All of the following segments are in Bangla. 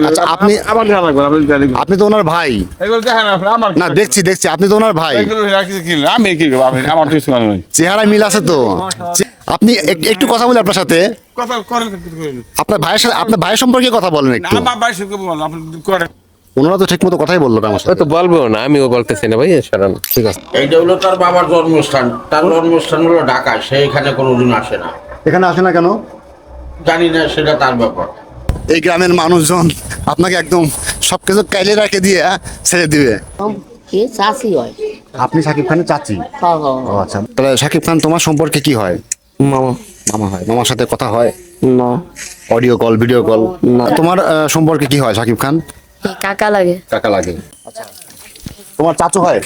আচ্ছা, আপনি তো ওনার ভাই না, দেখছি আপনি তো ওনার ভাই, চেহারা মিল আছে তো। আপনি একটু কথা বলি আপনার সাথে, আপনার ভাইয়ের সম্পর্কে কথা বলেন একটু। ওনারা তো ঠিক মতো কথাই বললো না আমার সাথে। তো বলবো না, আমিও বলতেছি না ভাই, সরান। ঠিক আছে, এইটা হলো তার বাবার জন্মস্থান। তার জন্মস্থান হলো ঢাকায়, সে এখানে কোনোদিন আসে না। এখানে আসে না কেন জানি না, সেটা তার ব্যাপার। এই গ্রামের মানুষজন আপনাকে একদম সবকিছু কাইলে রেখে দিয়ে ছেড়ে দিবে। কি চাষি হয়? আপনি শাকিব খানের চাচি? ও আচ্ছা, তাহলে শাকিব খান তোমার সম্পর্কে কি হয়? মামা। মামা হয়। মামার সাথে কথা হয়? না। Audio call, video call? না। তোমার সম্পর্কে কি হয় শাকিব খান? কাকা লাগে। কাকা লাগে। আচ্ছা, তোমার চাচু হয়?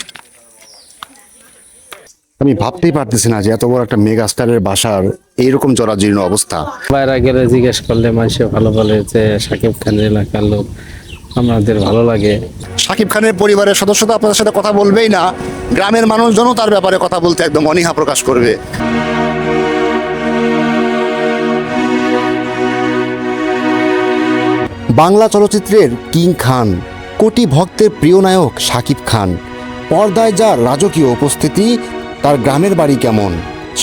আমি ভাবতেই পারতেছি না যে এত বড় একটা মেগা স্টারের বাসার এইরকম জরাজীর্ণ অবস্থা। বাইরে গেলে জিজ্ঞেস করলে মানুষে ভালো বলে যে শাকিব খানের এলাকার লোক, আমাদের ভালো লাগে। শাকিব খানের পরিবারের সদস্য তো আপনাদের সাথে কথা বলবেই না, গ্রামের মানুষজনও তার ব্যাপারে কথা বলতে একদম অনীহা প্রকাশ করবে। বাংলা চলচ্চিত্রের কিং খান, কোটি ভক্তের প্রিয় নায়ক শাকিব খান, পর্দায় যার রাজকীয় উপস্থিতি, তার গ্রামের বাড়ি কেমন,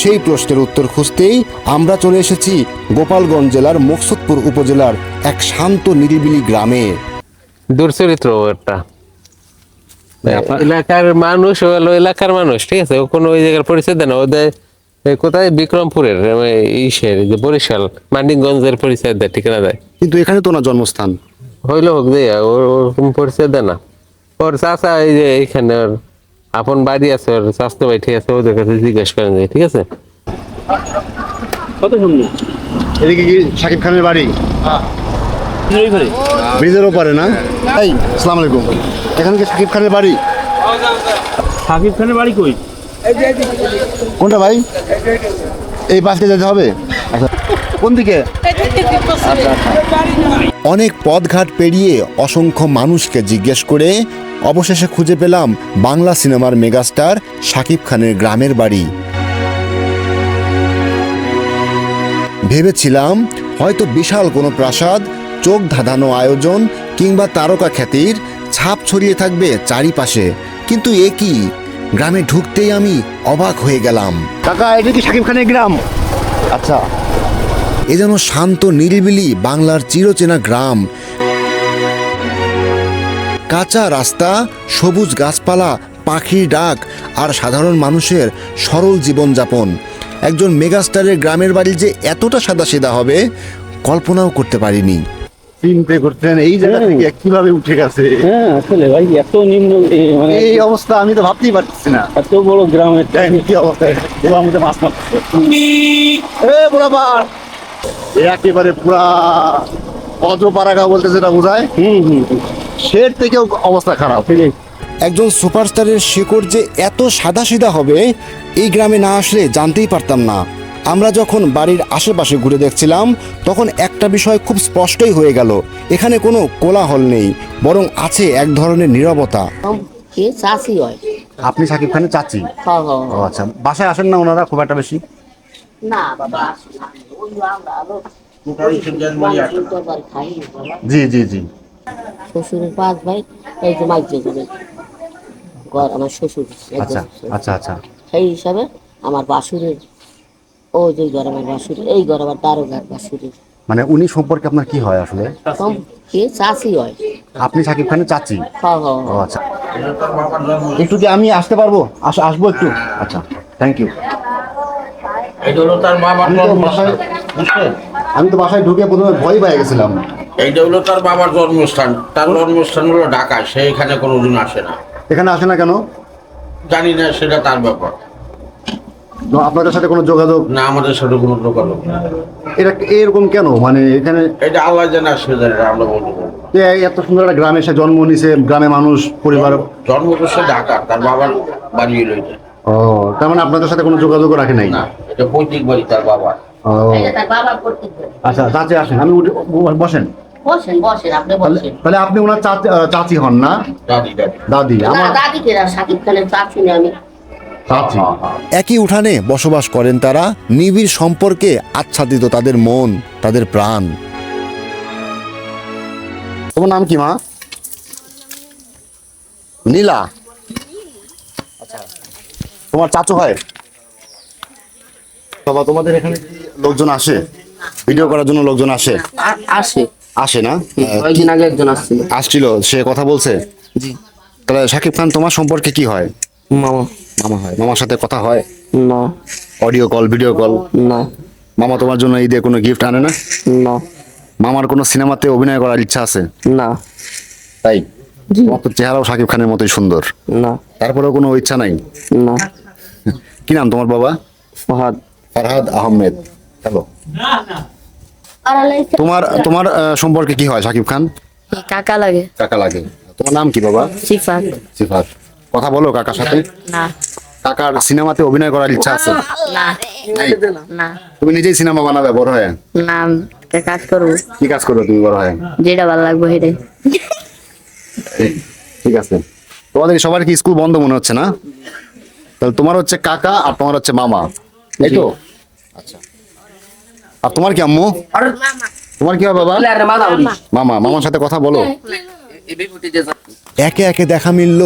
সেই প্রশ্নের উত্তর খুঁজতেই আমরা চলে এসেছি গোপালগঞ্জ জেলার মকসুদপুর উপজেলার এক শান্ত নিরিবিলি গ্রামে। দুর্চরিত্র একটা এলাকার মানুষ, হলো এলাকার মানুষ, ঠিক আছে, ও কোনো ওই জায়গার পরিচয় দেয় না। ওদের কোথায় বিক্রমপুরের ইসের যে বরিশাল মানিকগঞ্জের পরিচয় দেয়, ঠিকানা দেয়, কিন্তু এখানে তো না জন্মস্থান। হইলো হোক দেয়া, ওরকম পরিচয় দেয় না। ওর চাচা এই যে এইখানে ওর আপন বাড়ি আছে, ওর স্বাস্থ্য ভাই, ঠিক আছে, ওদের কাছে জিজ্ঞেস করেন যায়, ঠিক আছে। কত সুন্দর। এদিকে কি শাকিব খানের বাড়ি? ব্রিজের ওপারে না? এই, আসসালামু আলাইকুম, এখানে কি শাকিব খানের বাড়ি? শাকিব খানের বাড়ি কই? কোনটা ভাই? এই পাশে যেতে হবে? আচ্ছা, কোন দিকে? অনেক পথঘাট পেরিয়ে অসংখ্য মানুষকে জিজ্ঞেস করে অবশেষে খুঁজে পেলাম বাংলা সিনেমার মেগাস্টার শাকিব খানের গ্রামের বাড়ি। ভেবেছিলাম হয়তো বিশাল কোনো প্রাসাদ, চোখ ধাঁধানো আয়োজন কিংবা তারকা খ্যাতির ছাপ ছড়িয়ে থাকবে চারিপাশে, কিন্তু এ কি, গ্রামে ঢুকতেই আমি অবাক হয়ে গেলাম। কাকা, এটা কি শাকিব খানের গ্রাম? আচ্ছা, এ যেন শান্ত নিরিবিলি বাংলার চিরচেনা গ্রাম। কাঁচা রাস্তা, সবুজ গাছপালা, পাখির ডাক আর সাধারণ মানুষের সরল জীবনযাপন। একজন মেগাস্টারের গ্রামের বাড়ি যে এতটা সাদাসিধা হবে কল্পনাও করতে পারিনি। চিন্তা করতেন এই জায়গা থেকে কিভাবে উঠে গেছে? হ্যাঁ আসলে ভাই, এত নিম্ন মানে এই অবস্থা আমি তো ভাবতেই পারছি না। এত বড় গ্রামের কি অবস্থা, ওর মধ্যে মাছ মারছে একেবারে পুরা অজপাড়াগা বলতে যেটা বোঝায়, সের থেকেও অবস্থা খারাপ। একজন সুপারস্টারের শিকড় যে এত সাদাসিধা হবে এই গ্রামে না আসলে জানতেই পারতাম না। আমরা যখন বাড়ির আশেপাশে ঘুরে দেখছিলাম তখন একটা বিষয় খুব স্পষ্টই হয়ে গেল, এখানে কোনো কোলাহল নেই, বরং আছে এক ধরনের নীরবতা। কি চাষি হয়? আপনি শাকিব খানের চাচি? ও আচ্ছা, বাসায় আসেন না ওনারা খুব একটা বেশি? না বাবা, জি জি জি। শ্বশুরের 5 ভাই, এই যে মাইক ঘর আমার শ্বশুর। আচ্ছা আচ্ছা আচ্ছা। সেই হিসাবে আমার বাসুরের, ও যে ঘর আমার বাসুরের, এই ঘর আমার দারোগার বাসুরের। মানে উনি সম্পর্কে আপনার কি হয় আসলে? কি চাষি হয়? আপনি শাকিব খানের চাচি? ও আচ্ছা, এটা তার বাবার জন্মস্থান। একটু কি আমি আসতে পারবো? আসবো একটু? আচ্ছা, থ্যাংক ইউ। এইটা হলো তার বাবার জন্মস্থান, বুঝছেন? আমি তো বাসায় ঢুকে প্রথমে ভয় পেয়ে গেছিলাম। এইটা হলো তার বাবার জন্মস্থান। তার জন্মস্থান হলো ঢাকায়, সে এখানে কোনোদিন আসে না। এখানে আসে না কেন? জানি না, সেটা তার ব্যাপার। আপনাদের সাথে কোনো যোগাযোগ? না, আমাদের সাথে কোনো যোগাযোগ নেই। এটা এরকম কেন, মানে এখানে এটা আল্লাহ জানে, সে জানে না, আমরা বলতে পারবো না। এত সুন্দর একটা গ্রামে এসে জন্ম নিছে, গ্রামে মানুষ পরিবার। জন্ম করছে ঢাকা, তার বাবার বাড়ি হলো এটা। ও, তার মানে আপনাদের সাথে কোনো যোগাযোগ রাখে নাই? না, এটা পৈতৃক বাড়ি তার বাবার। ও তার বাবা করতে আচ্ছা, চাচি আসেন, আমি বসেন। বসেন বসেন, আপনি বসেন। তাহলে আপনি ওনার চাচি হন না? দাদি দাদি দাদি আমার দাদি কে শাকিব খানের চাচি না আমি। চাচি। একই উঠানে বসবাস করেন তারা, নিবিড় সম্পর্কে আচ্ছাদিত তাদের মন, তাদের প্রাণ। তোমার নাম কি মা? নীলা। আচ্ছা, তোমার চাচু হয়? বাবা, তোমাদের এখানে কি লোকজন আসে? ভিডিও করার জন্য লোকজন আসে? আসে আসে না? কয়েকদিন আগে একজন আসছিল। আসছিল, সে কথা বলছে? জি। তাহলে শাকিব খান তোমার সম্পর্কে কি হয়? মামা। মামা হয়। মামার সাথে কথা হয়? না। Audio call, video call? না। মামা তোমার জন্য ঈদে কোনো গিফট আনে না? না। মামার কোনো সিনেমাতে অভিনয় করার ইচ্ছা আছে? না। তাই? তোমার তো চেহারাও শাকিব খানের মতোই সুন্দর, না। তারপরেও কোনো ইচ্ছা নাই? না। কি নাম তোমার বাবা? ফাহাদ। ফারহাদ আহমেদ। হ্যালো। তোমার তোমার সম্পর্কে কি হয় শাকিব খান? কাকা লাগে। কাকা লাগে। তোমার নাম কি বাবা? সিফাত। সিফাত। কথা বলো কাকার সাথে? না। কাকার সিনেমাতে অভিনয় করার ইচ্ছা আছে? না। নাই? না। তুমি নিজেই সিনেমা বানাবে বড় হয়ে? না, একটা কাজ করবো, কি কাজ করবে তুমি বড় হয়ে? যেটা ভালো লাগবে সেটাই। ঠিক আছে। তোমাদের সবার কি স্কুল বন্ধ মনে হচ্ছে না? তাহলে তোমার হচ্ছে কাকা আর তোমার হচ্ছে মামা, তাই তো? আচ্ছা। আর তোমার কি আম্মু? তোমার কি হয় বাবা? মামা। মামার সাথে কথা বলো। একে একে দেখা মিলল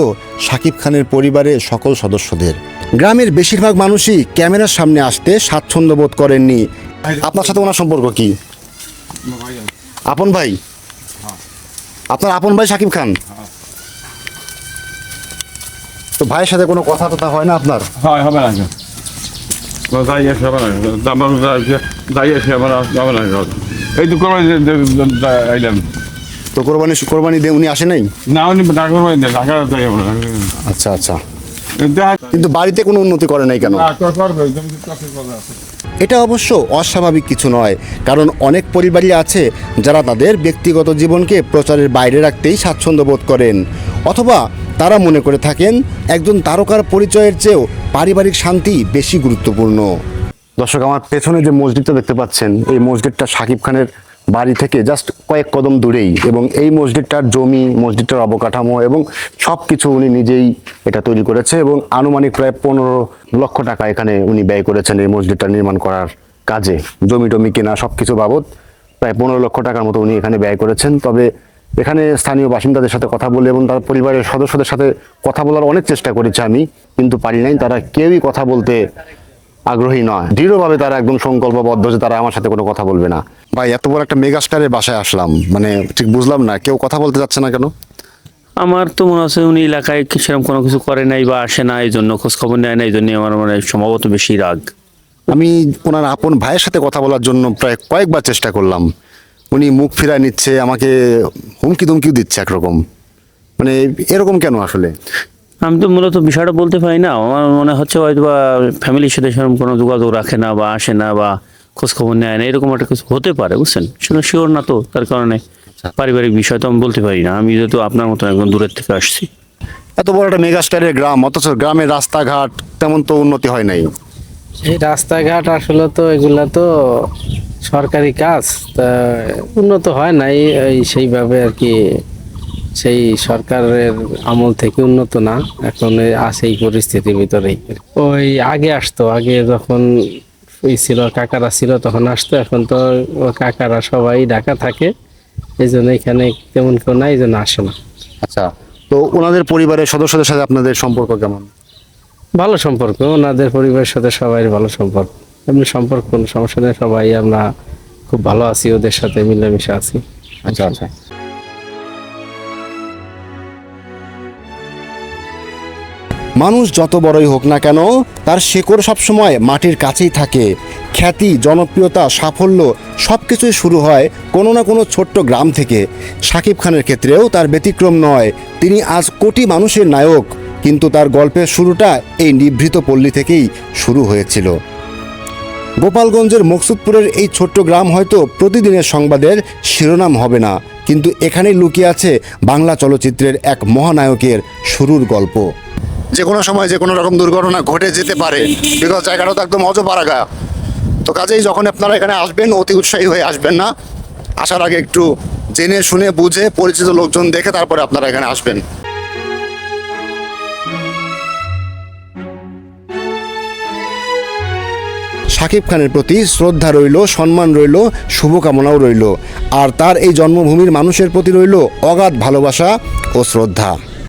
শাকিব খানের পরিবারের সকল সদস্যদের। গ্রামের বেশিরভাগ মানুষই ক্যামেরার সামনে আসতে স্বাচ্ছন্দ্য বোধ করেননি। আপনার সাথে ওনার সম্পর্ক কি? আপন ভাই? আপনার আপন ভাই শাকিব খান? তো ভাইয়ের সাথে কোনো কথা টথা হয় না আপনার? হয়, হবে না কেন? যাই আসে হবে না, যাই আসে হবে না। এই তো করবাই আইলাম। তো কোরবানি দিয়ে উনি আসে নাই? না, উনি ঢাকা করবাই দেয়, ঢাকা যাই হবে না। আচ্ছা আচ্ছা। কিন্তু বাড়িতে কোনো উন্নতি করে নাই কেন? এটা অবশ্য অস্বাভাবিক কিছু নয়, কারণ অনেক পরিবারই আছে যারা তাদের ব্যক্তিগত জীবনকে প্রচারের বাইরে রাখতেই স্বাচ্ছন্দ্য বোধ করেন, অথবা তারা মনে করে থাকেন একজন তারকার পরিচয়ের চেয়েও পারিবারিক শান্তি বেশি গুরুত্বপূর্ণ। দর্শক, আমার পেছনে যে মসজিদটা দেখতে পাচ্ছেন, এই মসজিদটা শাকিব খানের বাড়ি থেকে জাস্ট কয়েক কদম দূরেই, এবং এই মসজিদটার জমি, মসজিদটার অবকাঠামো এবং সব কিছু উনি নিজেই এটা তৈরি করেছে, এবং আনুমানিক প্রায় 15 লক্ষ টাকা এখানে উনি ব্যয় করেছেন এই মসজিদটা নির্মাণ করার কাজে। জমি টমি কেনা সব কিছু বাবদ প্রায় 15 লক্ষ টাকার মতো উনি এখানে ব্যয় করেছেন। তবে এখানে স্থানীয় বাসিন্দাদের সাথে কথা বলে এবং তার পরিবারের সদস্যদের সাথে কথা বলার অনেক চেষ্টা করেছি আমি, কিন্তু পারি নাই। তারা কেউই কথা বলতে আগ্রহী নয়। দৃঢ়ভাবে তারা একদম সংকল্পবদ্ধ যে তারা আমার সাথে কোনো কথা বলবে না। ভাই, এত বড় একটা মেগাস্টারের বাসায় আসলাম, মানে ঠিক বুঝলাম না, কেউ কথা বলতে যাচ্ছে না কেন? আমার তো মনে হচ্ছে উনি এলাকায় সেরকম কোনো কিছু করে নাই বা আসে না, এই জন্য খোঁজ খবর নেয় না, এই জন্য আমার মানে সম্ভবত বেশি রাগ। আমি ওনার আপন ভাইয়ের সাথে কথা বলার জন্য প্রায় কয়েকবার চেষ্টা করলাম, উনি মুখ ফিরায় নিচ্ছে, আমাকে হুমকি ধুমকিও দিচ্ছে একরকম। মানে এরকম কেন আসলে? আমি তো মূলত বিষয়টা বলতে পারি না। আমার মনে হচ্ছে হয়তো বা ফ্যামিলির সাথে সেরকম কোনো যোগাযোগ রাখে না বা আসে না বা খোঁজ খবর নেয় না, এরকম একটা কিছু হতে পারে, বুঝছেন? সেটা শিওর না তো, তার কারণে পারিবারিক বিষয় তো আমি বলতে পারি না। আমি যেহেতু আপনার মতো একদম দূরের থেকে আসছি। এত বড় একটা মেগাস্টারের গ্রাম, অথচ গ্রামের রাস্তাঘাট তেমন তো উন্নতি হয় নাই। এই রাস্তাঘাট আসলে তো এগুলা তো সরকারি কাজ, তা উন্নত হয় নাই এই সেইভাবে আর কি। সেই সরকারের আমল থেকে উন্নত না, এখন আছে এই পরিস্থিতির ভিতরেই। ওই আগে আসতো, আগে যখন ওই ছিল কাকারা ছিল তখন আসতো, এখন তো কাকারা সবাই ঢাকা থাকে, এই জন্য এখানে তেমন কেউ নাই, এই জন্য আসে না। আচ্ছা, তো ওনাদের পরিবারের সদস্যদের সাথে আপনাদের সম্পর্ক কেমন? ভালো সম্পর্ক, ওনাদের পরিবারের সাথে সবাই ভালো সম্পর্ক। এমনি সম্পর্ক কোনো সমস্যা নেই, সবাই আমরা খুব ভালো আছি, ওদের সাথে মিলেমিশে আছি। আচ্ছা আচ্ছা। মানুষ যত বড়ই হোক না কেন, তার শেকড় সবসময় মাটির কাছেই থাকে। খ্যাতি, জনপ্রিয়তা, সাফল্য সবকিছুই শুরু হয় কোনো না কোনো ছোট্ট গ্রাম থেকে। শাকিব খানের ক্ষেত্রেও তার ব্যতিক্রম নয়। তিনি আজ কোটি মানুষের নায়ক, কিন্তু তার গল্পের শুরুটা এই নিভৃত পল্লী থেকেই শুরু হয়েছিল। গোপালগঞ্জের মকসুদপুরের এই ছোট্ট গ্রাম হয়তো প্রতিদিনের সংবাদের শিরোনাম হবে না, কিন্তু এখানেই লুকিয়ে আছে বাংলা চলচ্চিত্রের এক মহানায়কের শুরুর গল্প। যে কোনো সময় যে কোনো রকম দুর্ঘটনা ঘটে যেতে পারে, বিকজ জায়গাটা তো একদম অজপাড়াগা। তো কাজেই যখন আপনারা এখানে আসবেন, অতি উৎসাহী হয়ে আসবেন না, আসার আগে একটু জেনে শুনে বুঝে পরিচিত লোকজন দেখে তারপরে আপনারা এখানে আসবেন। শাকিব খানের প্রতি শ্রদ্ধা রইল, সম্মান রইল, শুভকামনাও রইল। আর তার এই জন্মভূমির মানুষের প্রতি রইল অগাধ ভালোবাসা ও শ্রদ্ধা।